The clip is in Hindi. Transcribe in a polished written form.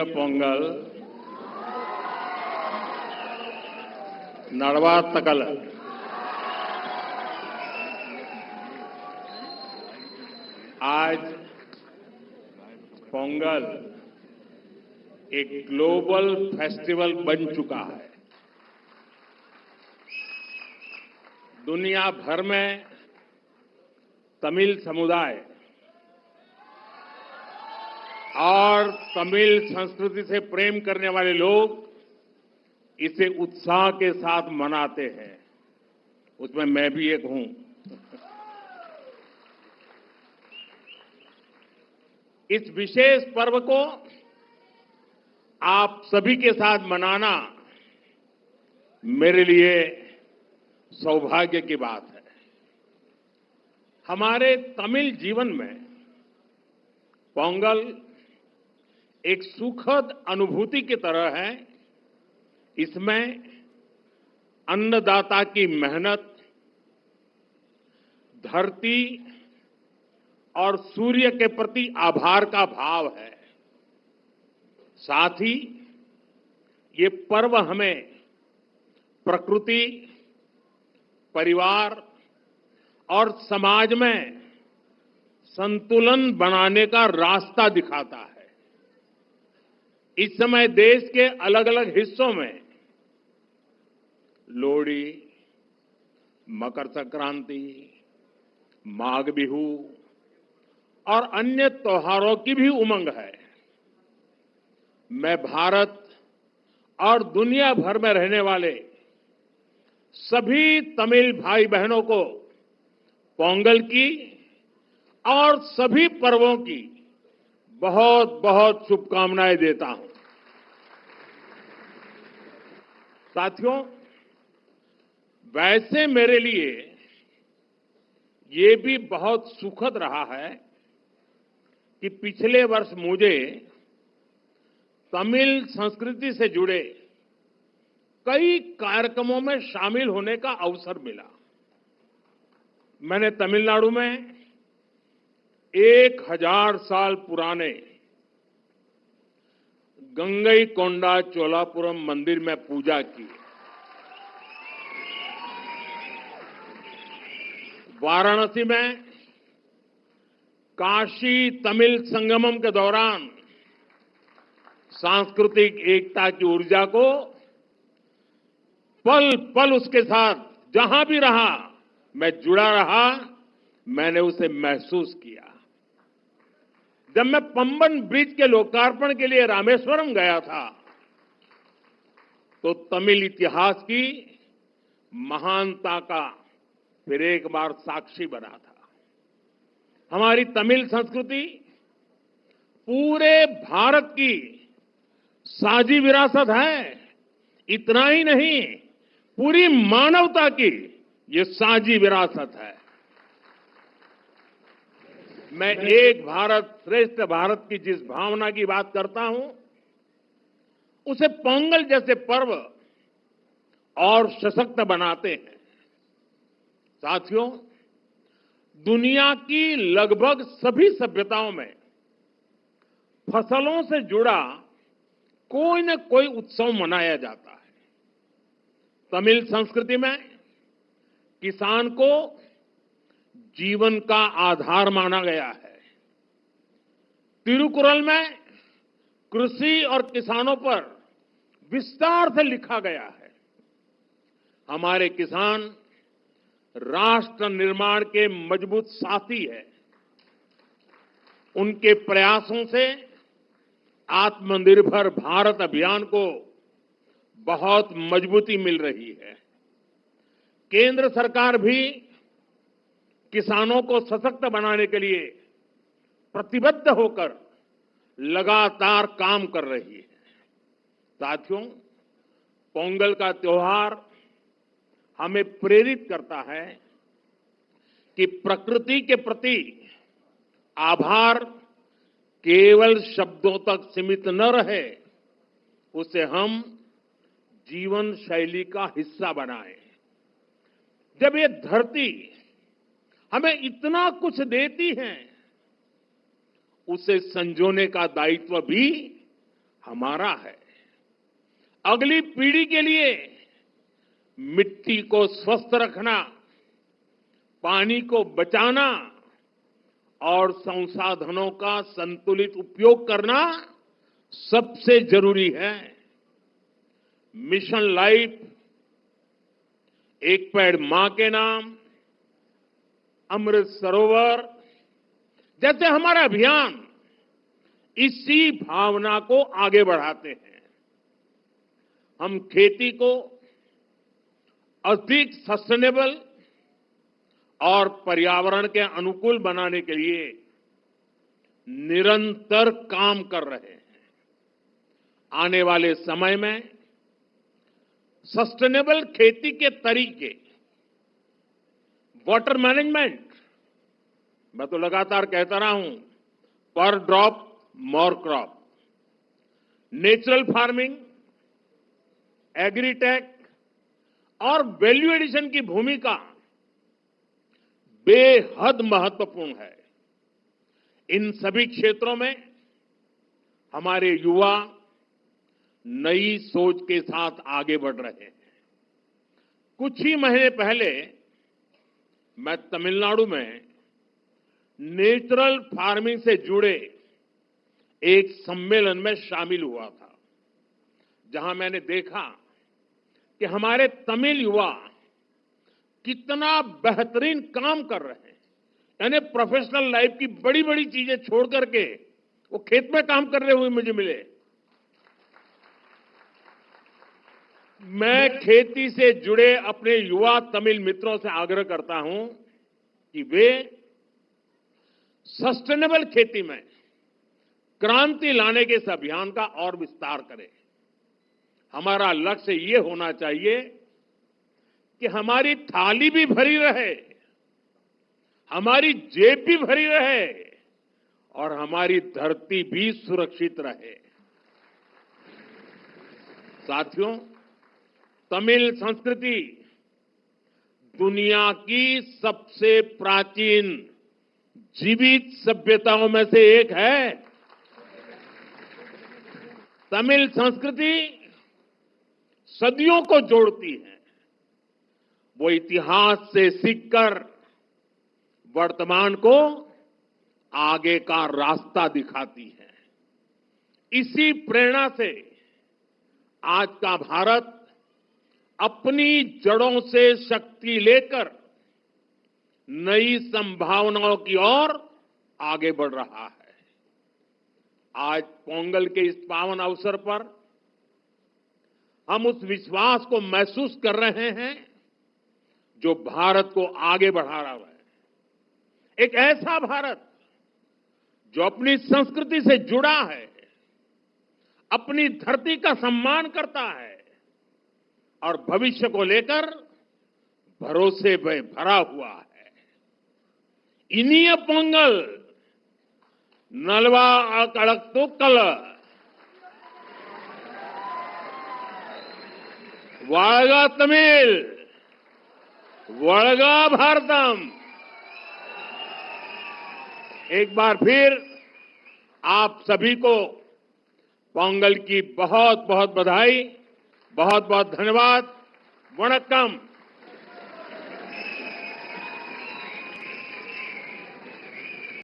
पोंगल नड़वातकल आज पोंगल एक ग्लोबल फेस्टिवल बन चुका है। दुनिया भर में तमिल समुदाय और तमिल संस्कृति से प्रेम करने वाले लोग इसे उत्साह के साथ मनाते हैं। उसमें मैं भी एक हूं। इस विशेष पर्व को आप सभी के साथ मनाना मेरे लिए सौभाग्य की बात है। हमारे तमिल जीवन में पोंगल एक सुखद अनुभूति की तरह है। इसमें अन्नदाता की मेहनत, धरती और सूर्य के प्रति आभार का भाव है। साथ ही ये पर्व हमें प्रकृति, परिवार और समाज में संतुलन बनाने का रास्ता दिखाता है। इस समय देश के अलग अलग हिस्सों में लोहड़ी, मकर संक्रांति, माघ बिहू और अन्य त्योहारों की भी उमंग है। मैं भारत और दुनिया भर में रहने वाले सभी तमिल भाई बहनों को पोंगल की और सभी पर्वों की बहुत बहुत शुभकामनाएं देता हूं। साथियों, वैसे मेरे लिए ये भी बहुत सुखद रहा है कि पिछले वर्ष मुझे तमिल संस्कृति से जुड़े कई कार्यक्रमों में शामिल होने का अवसर मिला। मैंने तमिलनाडु में 1000 साल पुराने गंगईकोंडा चोलापुरम मंदिर में पूजा की। वाराणसी में काशी तमिल संगमम के दौरान सांस्कृतिक एकता की ऊर्जा को पल पल उसके साथ जहां भी रहा मैं जुड़ा रहा, मैंने उसे महसूस किया। जब मैं पंबन ब्रिज के लोकार्पण के लिए रामेश्वरम गया था तो तमिल इतिहास की महानता का फिर एक बार साक्षी बना था। हमारी तमिल संस्कृति पूरे भारत की साझी विरासत है। इतना ही नहीं, पूरी मानवता की ये साझी विरासत है। मैं एक भारत श्रेष्ठ भारत की जिस भावना की बात करता हूं, उसे पोंगल जैसे पर्व और सशक्त बनाते हैं। साथियों, दुनिया की लगभग सभी सभ्यताओं में फसलों से जुड़ा कोई न कोई उत्सव मनाया जाता है। तमिल संस्कृति में किसान को जीवन का आधार माना गया है। तिरुकुरल में कृषि और किसानों पर विस्तार से लिखा गया है। हमारे किसान राष्ट्र निर्माण के मजबूत साथी है। उनके प्रयासों से आत्मनिर्भर भारत अभियान को बहुत मजबूती मिल रही है। केंद्र सरकार भी किसानों को सशक्त बनाने के लिए प्रतिबद्ध होकर लगातार काम कर रही है। साथियों, पोंगल का त्योहार हमें प्रेरित करता है कि प्रकृति के प्रति आभार केवल शब्दों तक सीमित न रहे, उसे हम जीवन शैली का हिस्सा बनाएं। जब ये धरती हमें इतना कुछ देती है, उसे संजोने का दायित्व भी हमारा है। अगली पीढ़ी के लिए मिट्टी को स्वस्थ रखना, पानी को बचाना और संसाधनों का संतुलित उपयोग करना सबसे जरूरी है। मिशन लाइफ, एक पेड़ मां के नाम, अमृत सरोवर जैसे हमारा अभियान इसी भावना को आगे बढ़ाते हैं। हम खेती को अधिक सस्टेनेबल और पर्यावरण के अनुकूल बनाने के लिए निरंतर काम कर रहे हैं। आने वाले समय में सस्टेनेबल खेती के तरीके, वाटर मैनेजमेंट, मैं तो लगातार कहता रहा हूं, पर drop more crop, natural farming, agritech और वैल्यू एडिशन की भूमिका बेहद महत्वपूर्ण है। इन सभी क्षेत्रों में हमारे युवा नई सोच के साथ आगे बढ़ रहे हैं। कुछ ही महीने पहले मैं तमिलनाडु में नेचुरल फार्मिंग से जुड़े एक सम्मेलन में शामिल हुआ था, जहां मैंने देखा कि हमारे तमिल युवा कितना बेहतरीन काम कर रहे हैं। यानी प्रोफेशनल लाइफ की बड़ी बड़ी चीजें छोड़ करके वो खेत में काम कर रहे हुए मुझे मिले। मैं खेती से जुड़े अपने युवा तमिल मित्रों से आग्रह करता हूं कि वे सस्टेनेबल खेती में क्रांति लाने के इस अभियान का और विस्तार करें। हमारा लक्ष्य ये होना चाहिए कि हमारी थाली भी भरी रहे, हमारी जेब भी भरी रहे और हमारी धरती भी सुरक्षित रहे। साथियों, तमिल संस्कृति दुनिया की सबसे प्राचीन जीवित सभ्यताओं में से एक है। तमिल संस्कृति सदियों को जोड़ती है। वो इतिहास से सीखकर वर्तमान को आगे का रास्ता दिखाती है। इसी प्रेरणा से आज का भारत अपनी जड़ों से शक्ति लेकर नई संभावनाओं की ओर आगे बढ़ रहा है। आज पोंगल के इस पावन अवसर पर हम उस विश्वास को महसूस कर रहे हैं जो भारत को आगे बढ़ा रहा है। एक ऐसा भारत जो अपनी संस्कृति से जुड़ा है, अपनी धरती का सम्मान करता है और भविष्य को लेकर भरोसे में भरा हुआ है। इनिय पोंगल नलवा अकड़क्तुक्कल वाळगा तमिल वळगा भारतम। एक बार फिर आप सभी को पोंगल की बहुत बहुत बधाई, बहुत बहुत धन्यवाद। वणक्कम।